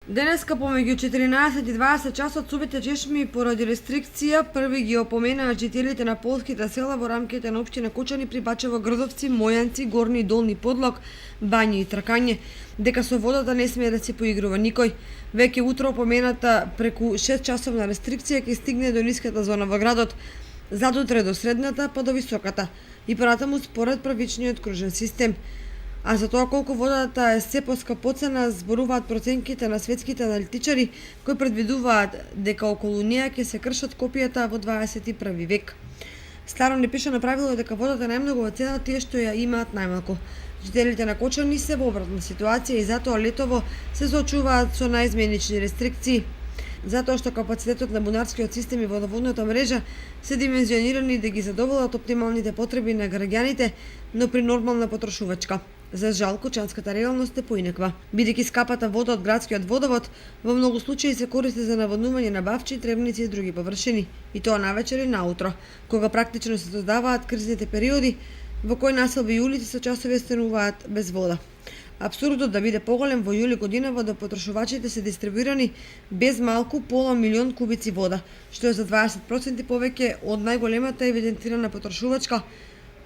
Денеска помеѓу 14 и 20 часот сувите чешми поради рестрикција први ги опоменаа жителите на полските села во рамките на општина Кочани при Бачево, Грдовци, Мојанци, Горни и Долни Подлог, Бања и Тракање, дека со водата не смее да се поигрува никој. Веќе утро опомената преку 6 часовна рестрикција ќе стигне до ниската зона во градот, задутре до средната па до високата и понатаму според правичниот кружен систем. А за тоа колку водата е се поскапоцена зборуваат проценките на светските аналитичари кои предвидуваат дека околу неа ќе се кршат копијата во 21 век. Старо непишано правило е дека водата најмногу во цена тие што ја имаат најмалку. Жителите на Кочани се во обратна ситуација и затоа летово се соочуваат со наизменични рестрикции. Затоа што капацитетот на бунарскиот систем и водоводната мрежа се димензионирани да ги задоволат оптималните потреби на граѓаните, но при нормална потрошувачка. За жал, кочанската реалност е поинаква. Бидејќи скапата вода од градскиот водовод во многу случаи се користи за наводнување на бавчи, требници и други површини, и тоа навечер и наутро, кога практично се создаваат кризните периоди во кои населби и улици со часови остануваат без вода. Апсурдот да биде поголем во јули годинава до потрошувачите се дистрибуирани без малку пола милион кубици вода, што е за 20% повеќе од најголемата евидентирана потрошувачка,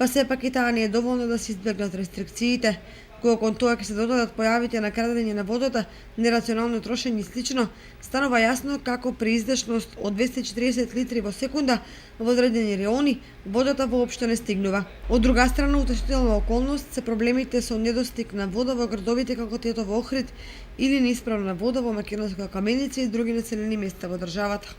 па сепак и таа не е доволно да се избегнат рестрикциите, кои кон тоа ќе се додадат појавите на крадење на водата, нерационално трошење и слично, станува јасно како при издашност од 240 литри во секунда во одредени реони, водата воопшто не стигнува. Од друга страна, утешителна околност се проблемите со недостиг на вода во градовите како Тетово, Охрид или неисправна вода во Македонска Каменица и други населени места во државата.